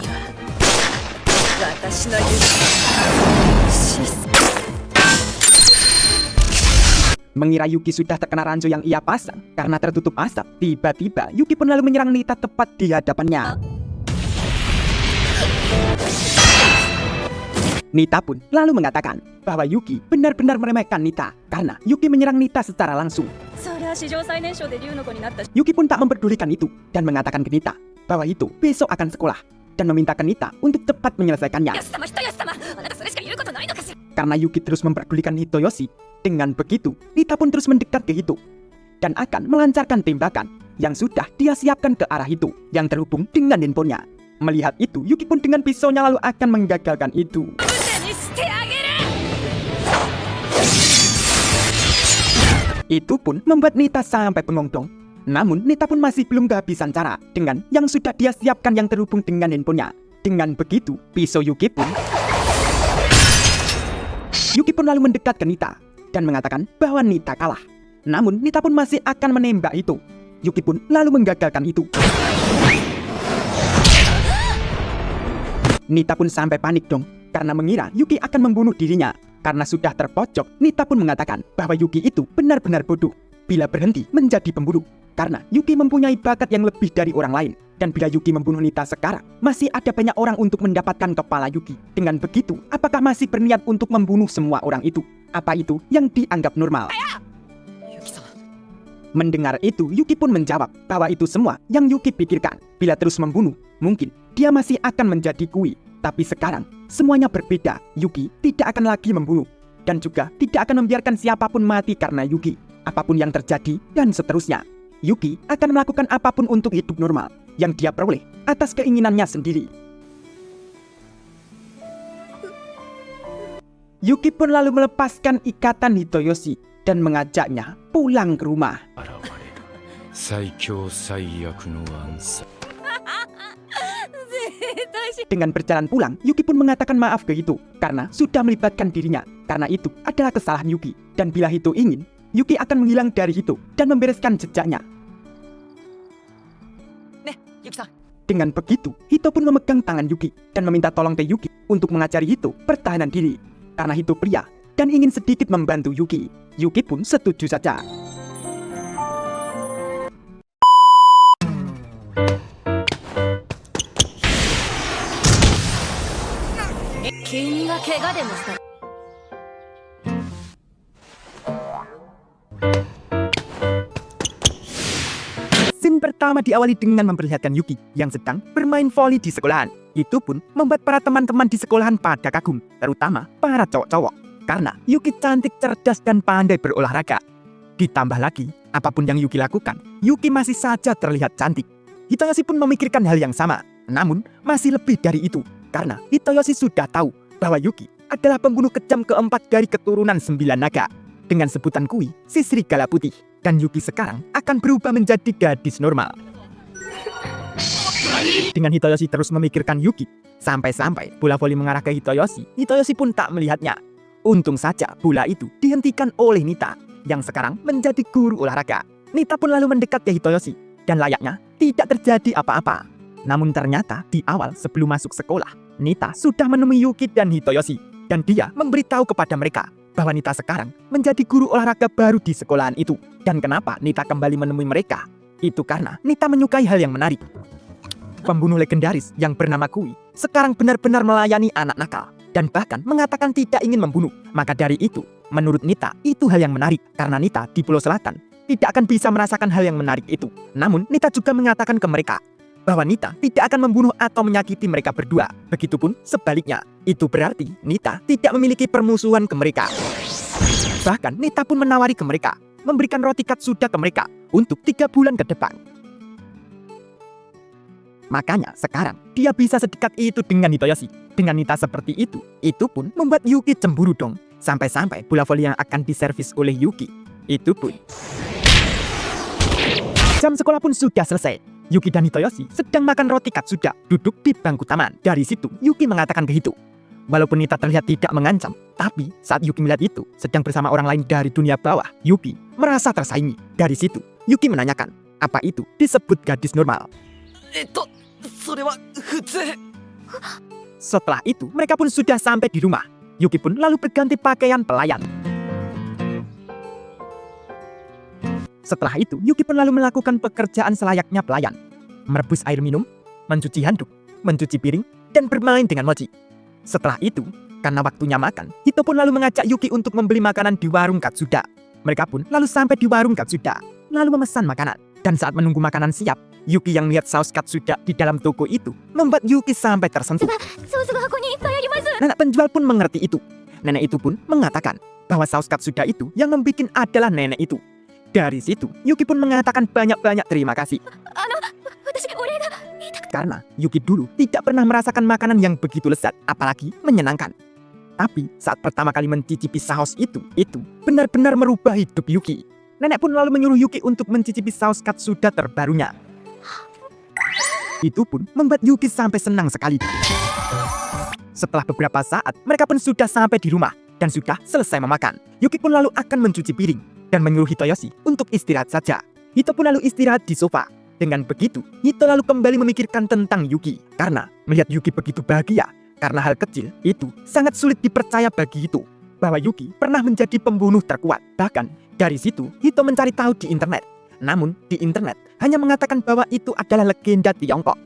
Mengira Yuki sudah terkena ranjau yang ia pasang karena tertutup asap, tiba-tiba Yuki pun lalu menyerang Nita tepat di hadapannya. Nita pun lalu mengatakan bahwa Yuki benar-benar meremehkan Nita karena Yuki menyerang Nita secara langsung. そりゃ史上最年少で竜の子になったし Yuki pun tak memperdulikan itu dan mengatakan ke Nita bahwa itu besok akan sekolah dan memintakan Nita untuk cepat menyelesaikannya. よし様人よし様あなたそれしか言うことないのかしら Karena Yuki terus memperdulikan Hitoyoshi, dengan begitu Nita pun terus mendekat ke Hito dan akan melancarkan tembakan yang sudah dia siapkan ke arah Hito yang terhubung dengan handphonenya. Melihat itu, Yuki pun dengan pisaunya lalu akan menggagalkan itu. にしてあげる Itu pun membuat Nita sampai bengong dong. Namun Nita pun masih belum kehabisan cara dengan yang sudah dia siapkan yang terhubung dengan handphonenya. Dengan begitu, pisau Yuki pun lalu mendekat ke Nita dan mengatakan bahwa Nita kalah. Namun Nita pun masih akan menembak itu. Yuki pun lalu menggagalkan itu. Nita pun sampai panik dong karena mengira Yuki akan membunuh dirinya. Karena sudah terpojok, Nita pun mengatakan bahwa Yuki itu benar-benar bodoh bila berhenti menjadi pembunuh. Karena Yuki mempunyai bakat yang lebih dari orang lain. Dan bila Yuki membunuh Nita sekarang, masih ada banyak orang untuk mendapatkan kepala Yuki. Dengan begitu, apakah masih berniat untuk membunuh semua orang itu? Apa itu yang dianggap normal? ユキ様 Mendengar itu, Yuki pun menjawab bahwa itu semua yang Yuki pikirkan. Bila terus membunuh, mungkin dia masih akan menjadi kui. Tapi sekarang, semuanya berbeda. Yuki tidak akan lagi membunuh. Dan juga tidak akan membiarkan siapapun mati karena Yuki. Apapun yang terjadi, dan seterusnya. Yuki akan melakukan apapun untuk hidup normal yang dia peroleh atas keinginannya sendiri. Yuki pun lalu melepaskan ikatan Hitoyoshi dan mengajaknya pulang ke rumah. 現れる最強最悪の暗殺 Dengan berjalan pulang, Yuki pun mengatakan maaf ke Hito karena sudah melibatkan dirinya. Karena itu adalah kesalahan Yuki. Dan bila Hito ingin, Yuki akan menghilang dari Hito dan membereskan jejaknya. ねユキさん Dengan begitu, Hito pun memegang tangan Yuki dan meminta tolong ke Yuki untuk mengajari Hito pertahanan diri. Karena Hito pria dan ingin sedikit membantu Yuki. Yuki pun setuju saja. Scene pertama diawali dengan memperlihatkan Yuki yang sedang bermain voli di sekolahan. Itu pun membuat para teman-teman di sekolahan pada kagum, terutama para cowok-cowok. Karena Yuki cantik, cerdas, dan pandai berolahraga. Ditambah lagi, apapun yang Yuki lakukan, Yuki masih saja terlihat cantik. Hitoyoshi pun memikirkan hal yang sama, namun masih lebih dari itu. Karena Hitoyoshi sudah tahu bahwa Yuki adalah pembunuh kejam keempat dari keturunan 9 naga. Dengan sebutan Kui, si serigala putih. Dan Yuki sekarang akan berubah menjadi gadis normal. Dengan Hitoyoshi terus memikirkan Yuki, sampai-sampai bola voli mengarah ke Hitoyoshi, Hitoyoshi pun tak melihatnya. Untung saja bola itu dihentikan oleh Nita, yang sekarang menjadi guru olahraga. Nita pun lalu mendekat ke Hitoyoshi, dan layaknya tidak terjadi apa-apa. Namun ternyata di awal sebelum masuk sekolah, Nita sudah menemui Yuki dan Hitoyoshi, dan dia memberitahu kepada mereka bahwa Nita sekarang menjadi guru olahraga baru di sekolahan itu. Dan kenapa Nita kembali menemui mereka? Itu karena Nita menyukai hal yang menarik. Pembunuh legendaris yang bernama Kui sekarang benar-benar melayani anak nakal dan bahkan mengatakan tidak ingin membunuh. Maka dari itu, menurut Nita, itu hal yang menarik karena Nita di Pulau Selatan tidak akan bisa merasakan hal yang menarik itu. Namun Nita juga mengatakan ke mereka bahwa Nita tidak akan membunuh atau menyakiti mereka berdua. Begitupun sebaliknya. Itu berarti Nita tidak memiliki permusuhan ke mereka. Bahkan Nita pun menawari ke mereka, memberikan roti katsuda ke mereka untuk 3 bulan ke depan. Makanya sekarang dia bisa sedekat itu dengan Hitoyoshi. Dengan Nita seperti itu pun membuat Yuki cemburu dong. Sampai-sampai bola voli yang akan diservis oleh Yuki. Itu pun. Jam sekolah pun sudah selesai. Yuki dan Hitoyoshi sedang makan roti katsuda, duduk di bangku taman. Dari situ Yuki mengatakan ke Hito, walaupun Nita terlihat tidak mengancam, tapi saat Yuki melihat itu sedang bersama orang lain dari dunia bawah, Yuki merasa tersaingi. Dari situ Yuki menanyakan, apa itu disebut gadis normal? それは普通 Setelah itu mereka pun sudah sampai di rumah. Yuki pun lalu berganti pakaian pelayan. Setelah itu Yuki pun lalu melakukan pekerjaan selayaknya pelayan, merebus air minum, mencuci handuk, mencuci piring, dan bermain dengan Mochi. Setelah itu Karena waktunya makan, Hito pun lalu mengajak Yuki untuk membeli makanan di warung Katsuda. Mereka pun lalu sampai di warung Katsuda, lalu memesan makanan. Dan saat menunggu makanan siap, Yuki yang melihat saus Katsuda di dalam toko itu membuat Yuki sampai tersentuh. Nenek penjual pun mengerti itu. Nenek itu pun mengatakan bahwa saus Katsuda itu yang membuat adalah nenek itu. Dari situ, Yuki pun mengatakan banyak-banyak terima kasih. Karena Yuki dulu tidak pernah merasakan makanan yang begitu lezat, apalagi menyenangkan. Tapi saat pertama kali mencicipi saus itu benar-benar merubah hidup Yuki. Nenek pun lalu menyuruh Yuki untuk mencicipi saus Katsuda terbarunya. Itu pun membuat Yuki sampai senang sekali. Setelah beberapa saat, mereka pun sudah sampai di rumah dan sudah selesai memakan. Yuki pun lalu akan mencuci piring dan menyuruh Hitoyoshi untuk istirahat saja. Hito pun lalu istirahat di sofa. Dengan begitu, Hito lalu kembali memikirkan tentang Yuki. Karena melihat Yuki begitu bahagia, karena hal kecil itu sangat sulit dipercaya bagi Hito bahwa Yuki pernah menjadi pembunuh terkuat. Bahkan dari situ, Hito mencari tahu di internet. Namun di internet hanya mengatakan bahwa itu adalah legenda Tiongkok.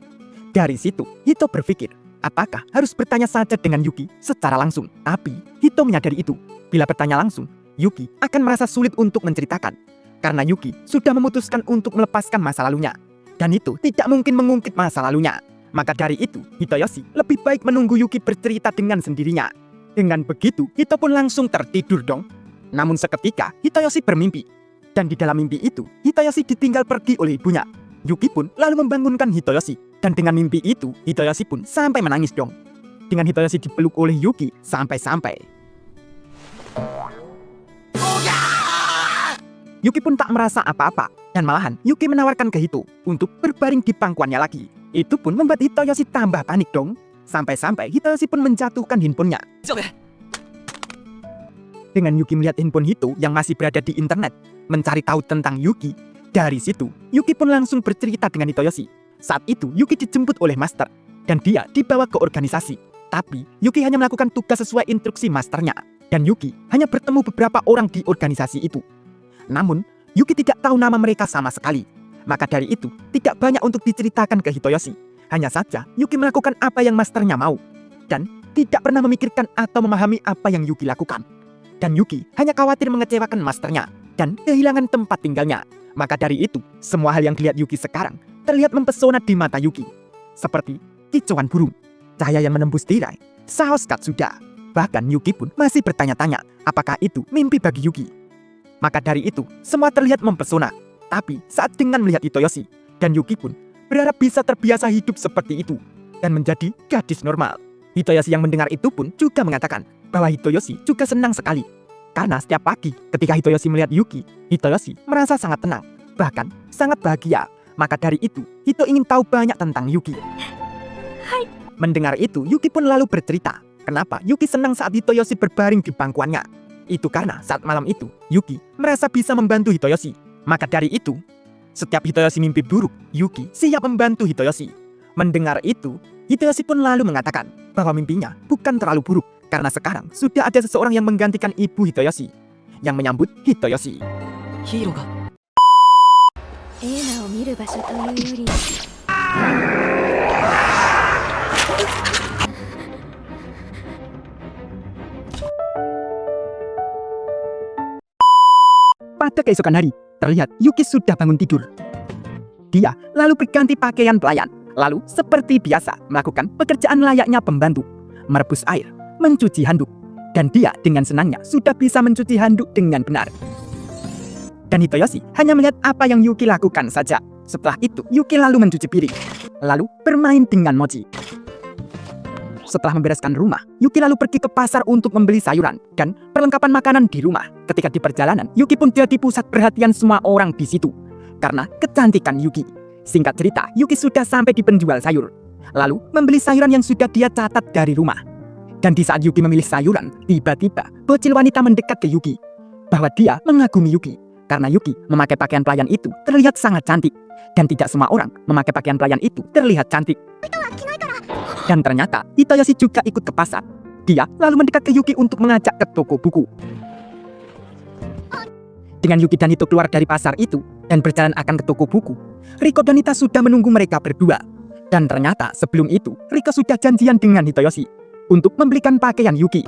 Dari situ, Hito berpikir, apakah harus bertanya saja dengan Yuki secara langsung? Tapi Hito menyadari itu. Bila bertanya langsung, Yuki akan merasa sulit untuk menceritakan. Karena Yuki sudah memutuskan untuk melepaskan masa lalunya. Dan itu tidak mungkin mengungkit masa lalunya. Maka dari itu, Hitoyoshi lebih baik menunggu Yuki bercerita dengan sendirinya. Dengan begitu, Hito pun langsung tertidur dong. Namun seketika, Hitoyoshi bermimpi. Dan di dalam mimpi itu, Hitoyoshi ditinggal pergi oleh ibunya. Yuki pun lalu membangunkan Hitoyoshi. Dan dengan mimpi itu, Hitoyoshi pun sampai menangis dong. Dengan Hitoyoshi dipeluk oleh Yuki sampai-sampai. Yuki pun tak merasa apa-apa. Dan malahan Yuki menawarkan ke Hito untuk berbaring di pangkuannya lagi. Itu pun membuat Hitoyoshi tambah panik dong. Sampai-sampai Hitoyoshi pun menjatuhkan handphonenya. Dengan Yuki melihat handphone Hito yang masih berada di internet, mencari tahu tentang Yuki. Dari situ, Yuki pun langsung bercerita dengan Hitoyoshi. Saat itu, Yuki dijemput oleh master. Dan dia dibawa ke organisasi. Tapi, Yuki hanya melakukan tugas sesuai instruksi masternya. Dan Yuki hanya bertemu beberapa orang di organisasi itu. Namun, Yuki tidak tahu nama mereka sama sekali. Maka dari itu, tidak banyak untuk diceritakan ke Hitoyoshi. Hanya saja, Yuki melakukan apa yang masternya mau. Dan tidak pernah memikirkan atau memahami apa yang Yuki lakukan. Dan Yuki hanya khawatir mengecewakan masternya dan kehilangan tempat tinggalnya. Maka dari itu, semua hal yang dilihat Yuki sekarang terlihat mempesona di mata Yuki. Seperti kicauan burung, cahaya yang menembus tirai, saus Katsuda. Bahkan Yuki pun masih bertanya-tanya, apakah itu mimpi bagi Yuki. Maka dari itu, semua terlihat mempesona. Tapi saat dengan melihat Hitoyoshi, dan Yuki pun berharap bisa terbiasa hidup seperti itu dan menjadi gadis normal. Hitoyoshi yang mendengar itu pun juga mengatakan bahwa Hitoyoshi juga senang sekali. Karena setiap pagi ketika Hitoyoshi melihat Yuki, Hitoyoshi merasa sangat tenang, bahkan sangat bahagia. Maka dari itu, Hito ingin tahu banyak tentang Yuki. Mendengar itu, Yuki pun lalu bercerita kenapa Yuki senang saat Hitoyoshi berbaring di pangkuannya. Itu karena saat malam itu, Yuki merasa bisa membantu Hitoyoshi. Maka dari itu, setiap Hitoyoshi mimpi buruk, Yuki siap membantu Hitoyoshi. Mendengar itu, Hitoyoshi pun lalu mengatakan bahwa mimpinya bukan terlalu buruk. Karena sekarang sudah ada seseorang yang menggantikan ibu Hitoyoshi, yang menyambut Hitoyoshi. Hiro ga 映画を見る場所というより Pada keesokan hari, terlihat Yuki sudah bangun tidur. Dia lalu berganti pakaian pelayan, lalu seperti biasa melakukan pekerjaan layaknya pembantu, merebus air, mencuci handuk. Dan dia dengan senangnya sudah bisa mencuci handuk dengan benar. Dan Hitoyoshi hanya melihat apa yang Yuki lakukan saja. Setelah itu, Yuki lalu mencuci piring, lalu bermain dengan Mochi. Setelah membereskan rumah, Yuki lalu pergi ke pasar untuk membeli sayuran dan perlengkapan makanan di rumah. Ketika di perjalanan, Yuki pun jadi pusat perhatian semua orang di situ karena kecantikan Yuki. Singkat cerita, Yuki sudah sampai di penjual sayur, lalu membeli sayuran yang sudah dia catat dari rumah. Dan di saat Yuki memilih sayuran, tiba-tiba bocil wanita mendekat ke Yuki bahwa dia mengagumi Yuki karena Yuki memakai pakaian pelayan itu terlihat sangat cantik. Dan tidak semua orang memakai pakaian pelayan itu terlihat cantik. Dan ternyata Hitoyoshi juga ikut ke pasar. Dia lalu mendekat ke Yuki untuk mengajak ke toko buku. Dengan Yuki dan Hito keluar dari pasar itu dan berjalan akan ke toko buku, Riko dan Nita sudah menunggu mereka berdua. Dan ternyata sebelum itu, Riko sudah janjian dengan Hitoyoshi untuk membelikan pakaian Yuki.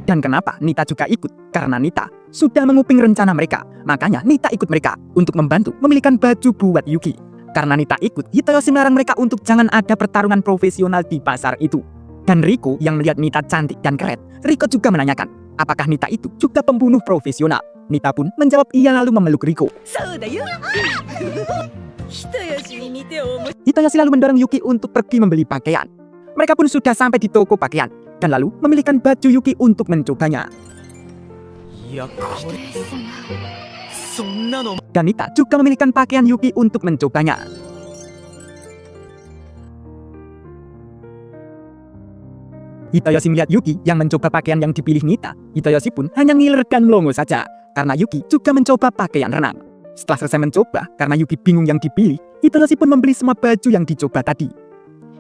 Dan kenapa Nita juga ikut? Karena Nita sudah menguping rencana mereka. Makanya Nita ikut mereka untuk membantu memilihkan baju buat Yuki. Karena Nita ikut, Hitoyoshi melarang mereka untuk jangan ada pertarungan profesional di pasar itu. Dan Riko yang melihat Nita cantik dan keren, Riko juga menanyakan, apakah Nita itu juga pembunuh profesional? Nita pun menjawab iya lalu memeluk Riko. そうだよ人吉に似て面 Hitoyoshi lalu mendorong Yuki untuk pergi membeli pakaian. Mereka pun sudah sampai di toko pakaian dan lalu memilihkan baju Yuki untuk mencobanya. いやこれ 様 そんなの Dan Nita juga memilihkan pakaian Yuki untuk mencobanya. Hitoyoshi melihat Yuki yang mencoba pakaian yang dipilih Nita. Hitoyoshi pun hanya ngiler dan melongo saja, karena Yuki juga mencoba pakaian renang. Setelah selesai mencoba, karena Yuki bingung yang dipilih, Hitoyoshi pun membeli semua baju yang dicoba tadi.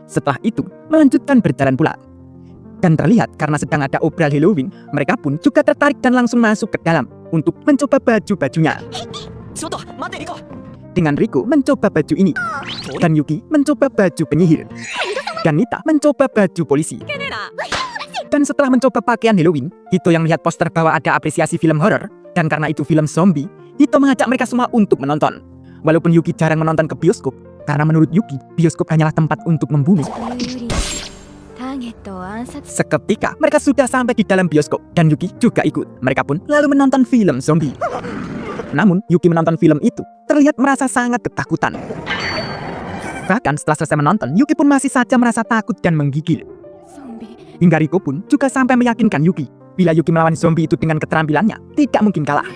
Setelah itu, melanjutkan berjalan pulang. Dan terlihat karena sedang ada obral Halloween, mereka pun juga tertarik dan langsung masuk ke dalam untuk mencoba baju-bajunya. ちょっと待てリコ Dengan Riko mencoba baju ini, dan Yuki mencoba baju penyihir, dan Nita mencoba baju polisi. けねえな Dan setelah mencoba pakaian Halloween, Hito yang melihat poster bahwa ada apresiasi film horor, dan karena itu film zombie, Hito mengajak mereka semua untuk menonton. Walaupun Yuki jarang menonton ke bioskop, karena menurut Yuki, bioskop hanyalah tempat untuk membunuh. というよりターゲットを暗殺 Seketika mereka sudah sampai di dalam bioskop, dan Yuki juga ikut. Mereka pun lalu menonton film zombie. Namun, Yuki menonton film itu terlihat merasa sangat ketakutan. Bahkan setelah selesai menonton, Yuki pun masih saja merasa takut dan menggigil. ゾンビ Hingga Riko pun juga sampai meyakinkan Yuki, bila Yuki melawan zombie itu dengan keterampilannya, tidak mungkin kalah.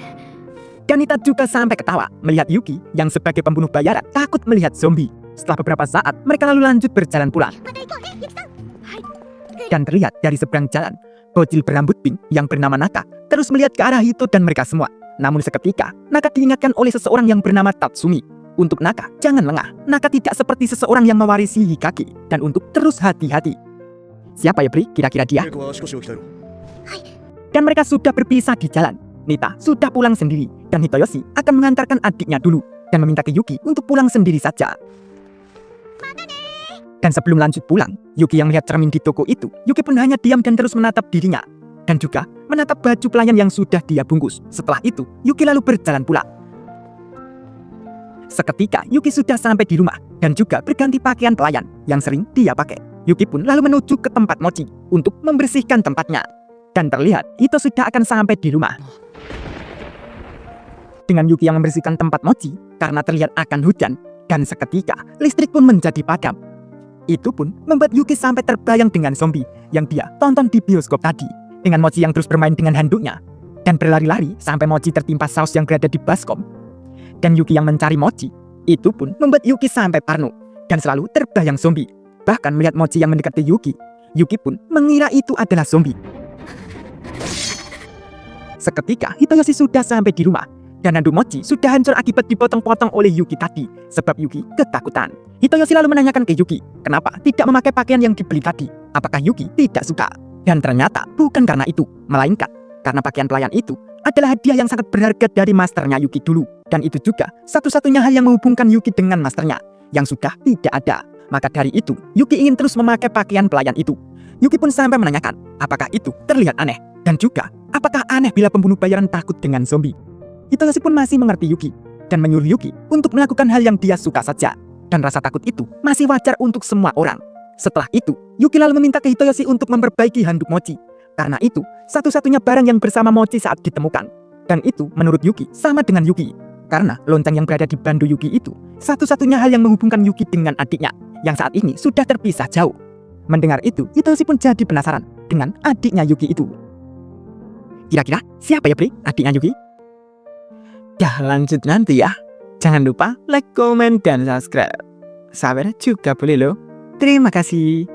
Dan Nita juga sampai ketawa melihat Yuki yang sebagai pembunuh bayaran takut melihat zombie. Setelah beberapa saat, mereka lalu lanjut berjalan pulang. Dan terlihat dari seberang jalan, bocil berambut pink yang bernama Naka terus melihat ke arah Hito dan mereka semua. Namun seketika, Naka diingatkan oleh seseorang yang bernama Tatsumi. Untuk Naka, jangan lengah. Naka tidak seperti seseorang yang mewarisi Hikage. Dan untuk terus hati-hati. Siapa ya Bri? Kira-kira dia? 稽古は足腰を鍛えろ Dan mereka sudah berpisah di jalan. Nita sudah pulang sendiri. Dan Hitoyoshi akan mengantarkan adiknya dulu. Dan meminta ke Yuki untuk pulang sendiri saja. Dan sebelum lanjut pulang, Yuki yang melihat cermin di toko itu, Yuki pun hanya diam dan terus menatap dirinya. Dan juga menatap baju pelayan yang sudah dia bungkus. Setelah itu, Yuki lalu berjalan pulang. Seketika, Yuki sudah sampai di rumah dan juga berganti pakaian pelayan yang sering dia pakai. Yuki pun lalu menuju ke tempat Mochi untuk membersihkan tempatnya. Dan terlihat, itu sudah akan sampai di rumah. Dengan Yuki yang membersihkan tempat Mochi, karena terlihat akan hujan, dan seketika, listrik pun menjadi padam. Itu pun membuat Yuki sampai terbayang dengan zombie yang dia tonton di bioskop tadi. Dengan Mochi yang terus bermain dengan handuknya dan berlari-lari sampai Mochi tertimpa saus yang berada di baskom. Dan Yuki yang mencari Mochi, itu pun membuat Yuki sampai parno dan selalu terbayang zombie. Bahkan melihat Mochi yang mendekati Yuki, Yuki pun mengira itu adalah zombie. Seketika Hitoyoshi sudah sampai di rumah dan handuk Mochi sudah hancur akibat dipotong-potong oleh Yuki tadi sebab Yuki ketakutan. Hitoyoshi lalu menanyakan ke Yuki, kenapa tidak memakai pakaian yang dibeli tadi? Apakah Yuki tidak suka? Dan ternyata bukan karena itu, melainkan karena pakaian pelayan itu adalah hadiah yang sangat berharga dari masternya Yuki dulu. Dan itu juga satu-satunya hal yang menghubungkan Yuki dengan masternya yang sudah tidak ada. Maka dari itu, Yuki ingin terus memakai pakaian pelayan itu. Yuki pun sampai menanyakan, apakah itu terlihat aneh? Dan juga, apakah aneh bila pembunuh bayaran takut dengan zombie? Hitoyoshi pun masih mengerti Yuki dan menyuruh Yuki untuk melakukan hal yang dia suka saja. Dan rasa takut itu masih wajar untuk semua orang. Setelah itu, Yuki lalu meminta ke Hitoyoshi untuk memperbaiki handuk Mochi. Karena itu, satu-satunya barang yang bersama Mochi saat ditemukan. Dan itu menurut Yuki sama dengan Yuki. Karena lonceng yang berada di bandu Yuki itu satu-satunya hal yang menghubungkan Yuki dengan adiknya yang saat ini sudah terpisah jauh. Mendengar itu, Hitoyoshi pun jadi penasaran dengan adiknya Yuki itu. Kira-kira siapa ya Bri adiknya Yuki? Ya lanjut nanti ya. Jangan lupa like, comment, dan subscribe. Sabar juga boleh loh. Terima kasih.